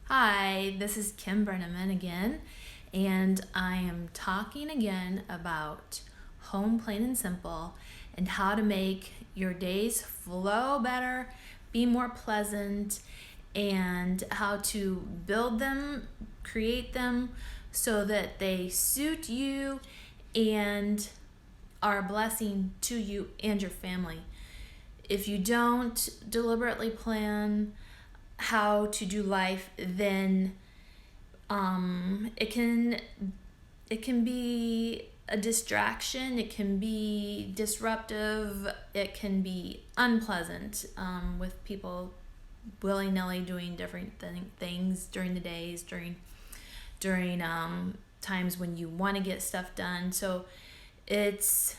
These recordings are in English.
Hi, this is Kim Brenneman again, and I am talking again about home plain and simple and how to make your days flow better, be more pleasant, and how to build them, create them so that they suit you and are a blessing to you and your family. If you don't deliberately plan how to do life, then it can be a distraction. It can be disruptive. It can be unpleasant with people willy nilly doing different things during the days, during times when you want to get stuff done. So it's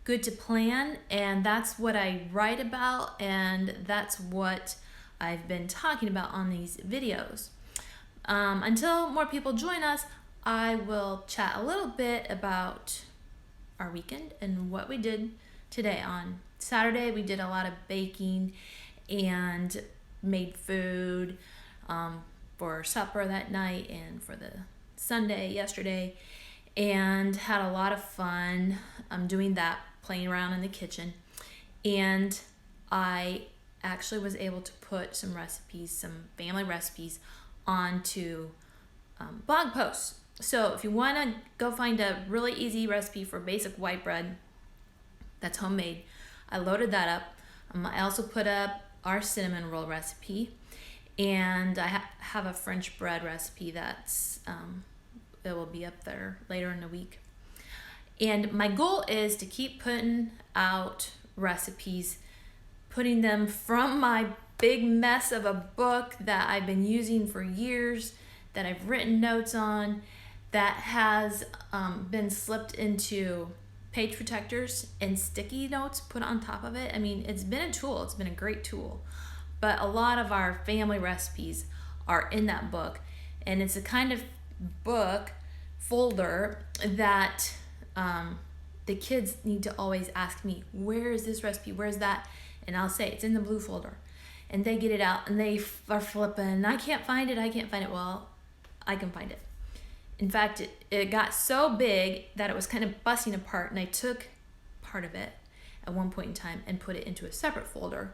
good to plan, and that's what I write about, and that's what I've been talking about on these videos. Until more people join us, I will chat a little bit about our weekend and what we did today. On Saturday, we did a lot of baking and made food for supper that night and for the Sunday yesterday, and had a lot of fun doing that, playing around in the kitchen. And I actually was able to put some family recipes onto blog posts. So if you want to go find a really easy recipe for basic white bread that's homemade, I loaded that up. I also put up our cinnamon roll recipe, and I have a French bread recipe that's it will be up there later in the week. And my goal is to keep putting out recipes, putting them from my big mess of a book that I've been using for years, that I've written notes on, that has been slipped into page protectors and sticky notes put on top of it. I mean, it's been a tool. It's been a great tool. But a lot of our family recipes are in that book. And it's a kind of book folder that the kids need to always ask me, where is this recipe? Where's that? And I'll say, it's in the blue folder. And they get it out and they are flipping. I can't find it. Well, I can find it. In fact, it got so big that it was kind of busting apart, and I took part of it at one point in time and put it into a separate folder.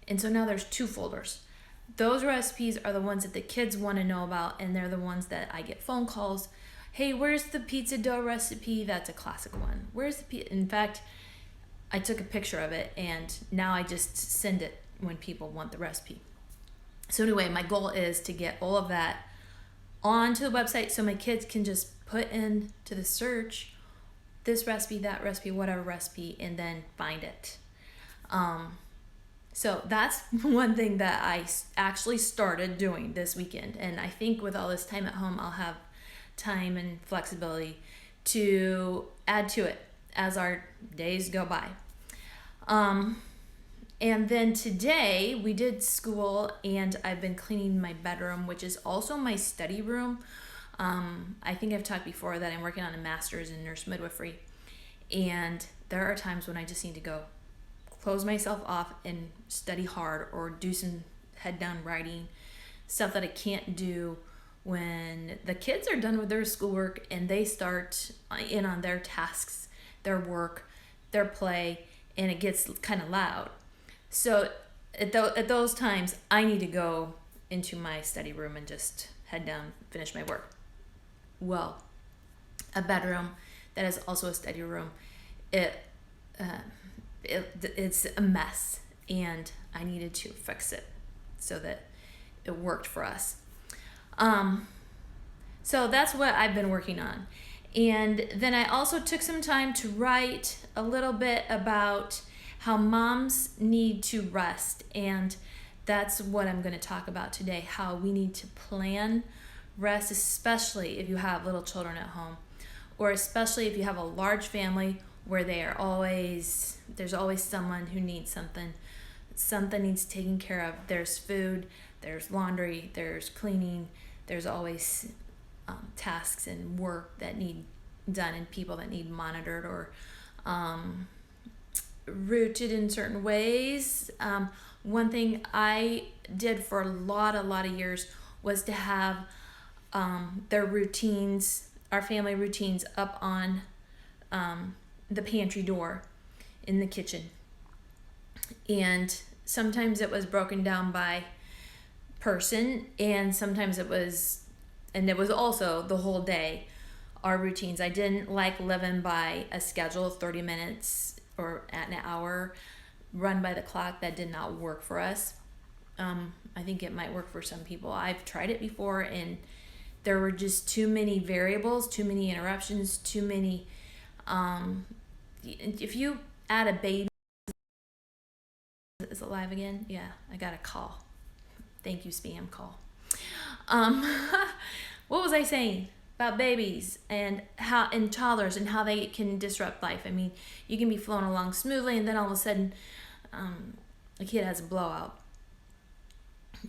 And so now there's two folders. Those recipes are the ones that the kids want to know about, and they're the ones that I get phone calls. Hey, where's the pizza dough recipe? That's a classic one. Where's the pizza? In fact, I took a picture of it, and now I just send it when people want the recipe. So anyway, my goal is to get all of that onto the website so my kids can just put into the search this recipe, that recipe, whatever recipe, and then find it. So that's one thing that I actually started doing this weekend. And I think with all this time at home, I'll have time and flexibility to add to it as our days go by. And then today we did school, and I've been cleaning my bedroom, which is also my study room. I think I've talked before that I'm working on a master's in nurse midwifery, and there are times when I just need to go close myself off and study hard, or do some head down writing, stuff that I can't do when the kids are done with their schoolwork and they start in on their tasks, their work, their play, and it gets kind of loud. So at those times, I need to go into my study room and just head down, finish my work. Well, a bedroom that is also a study room, it's a mess, and I needed to fix it so that it worked for us. So that's what I've been working on. And then I also took some time to write a little bit about how moms need to rest, and that's what I'm going to talk about today, how we need to plan rest, especially if you have little children at home, or especially if you have a large family where there's always someone who needs something needs taken care of. There's food, there's laundry, there's cleaning, there's always tasks and work that need done, and people that need monitored or rooted in certain ways. One thing I did for a lot of years was to have their routines, our family routines, up on the pantry door in the kitchen. And sometimes it was broken down by person, and sometimes it was also the whole day, our routines. I didn't like living by a schedule, 30 minutes or at an hour run by the clock. That did not work for us. I think it might work for some people. I've tried it before, and there were just too many variables, too many interruptions, too many. If you add a baby, is it live again? Yeah, I got a call. Thank you, spam call. What was I saying about babies and toddlers and how they can disrupt life? I mean, you can be flowing along smoothly, and then all of a sudden, a kid has a blowout,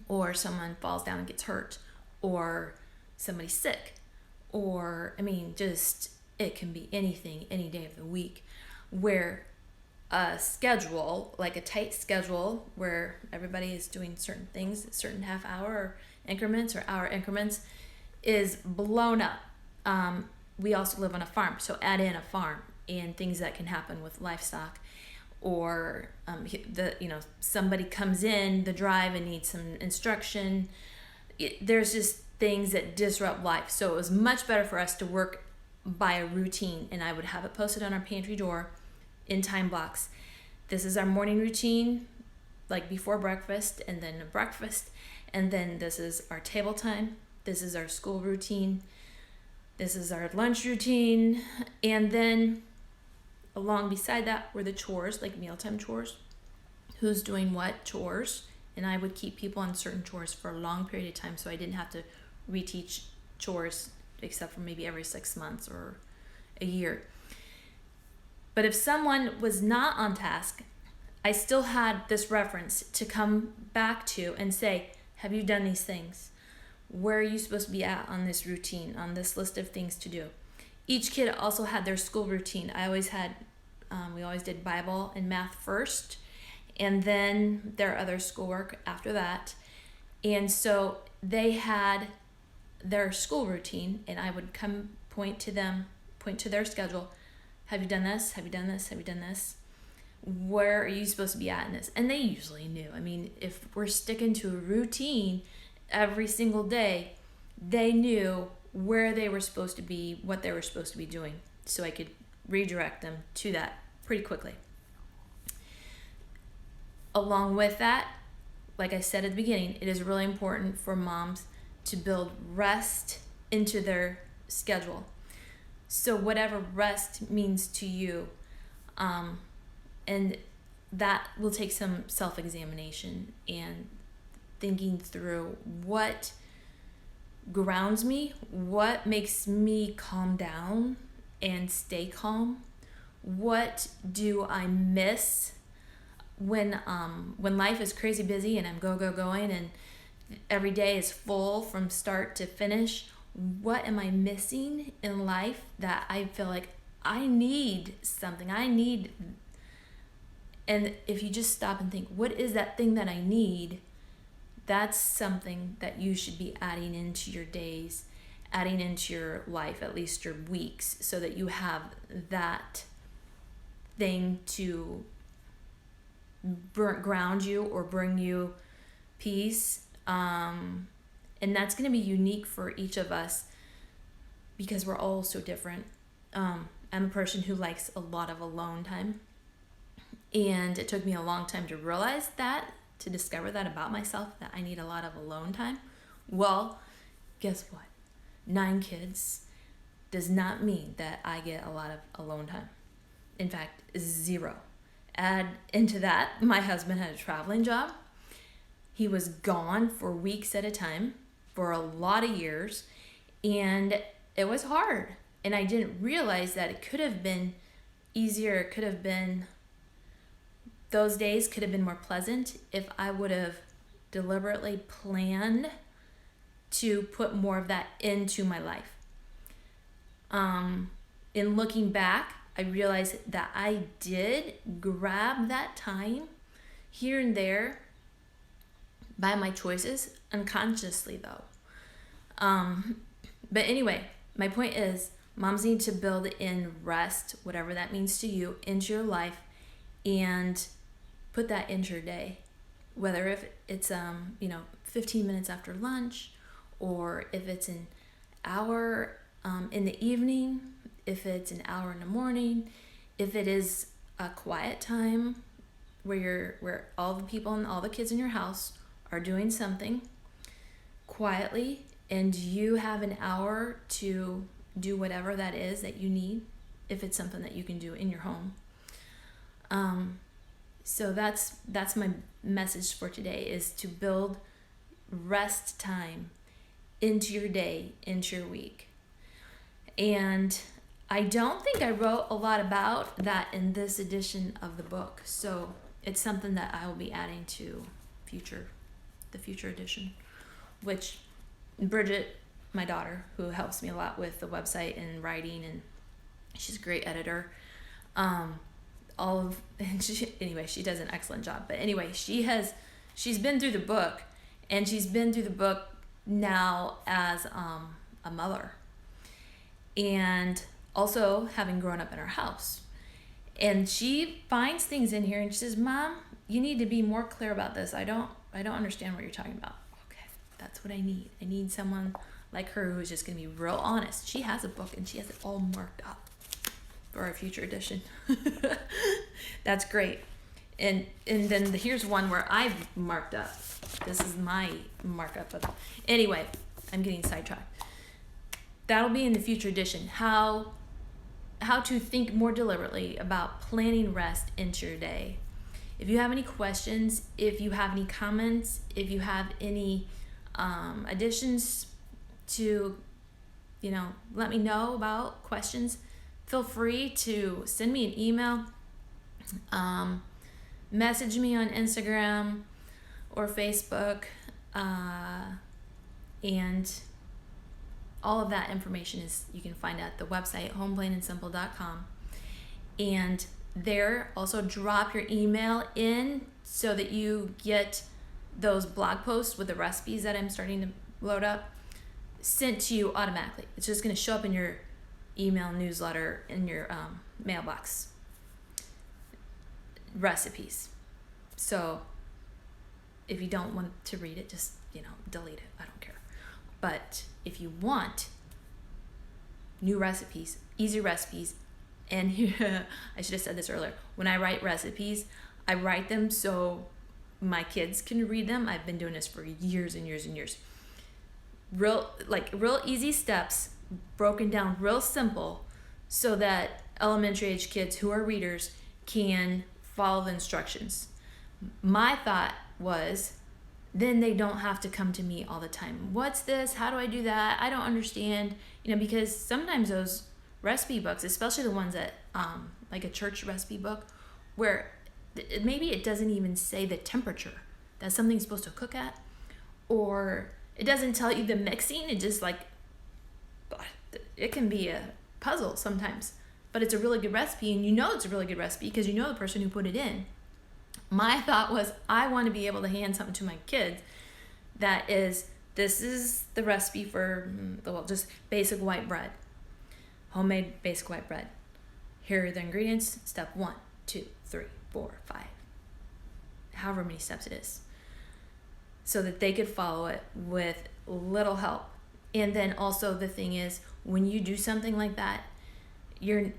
or someone falls down and gets hurt, or somebody's sick, or just it can be anything, any day of the week, where a schedule, like a tight schedule where everybody is doing certain things, certain half-hour increments or hour increments, is blown up. We also live on a farm, so add in a farm and things that can happen with livestock, or somebody comes in the drive and needs some instruction. There's just things that disrupt life. So it was much better for us to work by a routine, and I would have it posted on our pantry door in time blocks. This is our morning routine, like before breakfast, and then a breakfast, and then this is our table time, this is our school routine, this is our lunch routine, and then along beside that were the chores, like mealtime chores, who's doing what chores, and I would keep people on certain chores for a long period of time, so I didn't have to reteach chores except for maybe every 6 months or a year. But if someone was not on task, I still had this reference to come back to and say, have you done these things? Where are you supposed to be at on this routine, on this list of things to do? Each kid also had their school routine. We always did Bible and math first, and then their other schoolwork after that. And so they had their school routine, and I would come point to their schedule. Have you done this? Have you done this? Have you done this? Where are you supposed to be at in this? And they usually knew. If we're sticking to a routine every single day, they knew where they were supposed to be, what they were supposed to be doing. So I could redirect them to that pretty quickly. Along with that, like I said at the beginning, it is really important for moms to build rest into their schedule. So whatever rest means to you, and that will take some self-examination and thinking through what grounds me, what makes me calm down and stay calm, what do I miss when life is crazy busy and I'm going and every day is full from start to finish. What am I missing in life that I feel like I need something? And if you just stop and think, what is that thing that I need? That's something that you should be adding into your days, adding into your life, at least your weeks, so that you have that thing to ground you or bring you peace. And that's going to be unique for each of us because we're all so different. I'm a person who likes a lot of alone time. And it took me a long time to realize that, to discover that about myself, that I need a lot of alone time. Well, guess what? 9 kids does not mean that I get a lot of alone time. In fact, 0. Add into that, my husband had a traveling job. He was gone for weeks at a time for a lot of years, and it was hard. And I didn't realize that it could have been easier. It could have been, those days could have been more pleasant if I would have deliberately planned to put more of that into my life. In looking back, I realized that I did grab that time here and there by my choices, unconsciously though. But anyway, my point is moms need to build in rest, whatever that means to you, into your life, and put that into your day. Whether if it's 15 minutes after lunch, or if it's an hour in the evening, if it's an hour in the morning, if it is a quiet time where all the people and all the kids in your house are doing something quietly, and you have an hour to do whatever that is that you need, if it's something that you can do in your home. So that's my message for today, is to build rest time into your day, into your week. And I don't think I wrote a lot about that in this edition of the book, so it's something that I will be adding to the future edition, which Bridget, my daughter, who helps me a lot with the website and writing, and she's a great editor. She does an excellent job. But anyway, she's been through the book, and she's been through the book now as a mother, and also having grown up in her house. And she finds things in here and she says, "Mom, you need to be more clear about this. I don't understand what you're talking about." Okay, that's what I need. I need someone like her who is just going to be real honest. She has a book and she has it all marked up for our future edition. That's great. And then here's one where I've marked up. This is my markup of. Anyway, I'm getting sidetracked. That'll be in the future edition. How to think more deliberately about planning rest into your day. If you have any questions, if you have any comments, if you have any additions to, let me know about questions, feel free to send me an email, message me on Instagram or Facebook, and all of that information you can find at the website homeplainandsimple.com. And there, also drop your email in so that you get those blog posts with the recipes that I'm starting to load up sent to you automatically. It's just going to show up in your email newsletter in your mailbox. Recipes. So if you don't want to read it, just delete it. I don't care. But if you want new recipes, easy recipes, and I should have said this earlier, when I write recipes, I write them so my kids can read them. I've been doing this for years and years and years. Real easy steps, broken down real simple, so that elementary age kids who are readers can follow the instructions. My thought was, then they don't have to come to me all the time. What's this? How do I do that? I don't understand. Because sometimes those recipe books, especially the ones that, like a church recipe book, where maybe it doesn't even say the temperature that something's supposed to cook at, or it doesn't tell you the mixing. It just it can be a puzzle sometimes, but it's a really good recipe, and it's a really good recipe because the person who put it in. My thought was, I want to be able to hand something to my kids this is the recipe for, just basic white bread, homemade basic white bread. Here are the ingredients, step 1, 2, 3, 4, 5, however many steps it is, so that they could follow it with little help. And then also the thing is, when you do something like that, your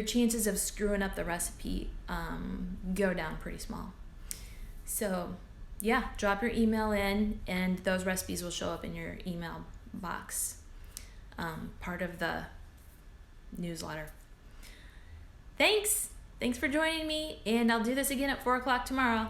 chances of screwing up the recipe go down pretty small. So yeah, drop your email in and those recipes will show up in your email box, part of the newsletter. Thanks for joining me, and I'll do this again at 4 o'clock tomorrow.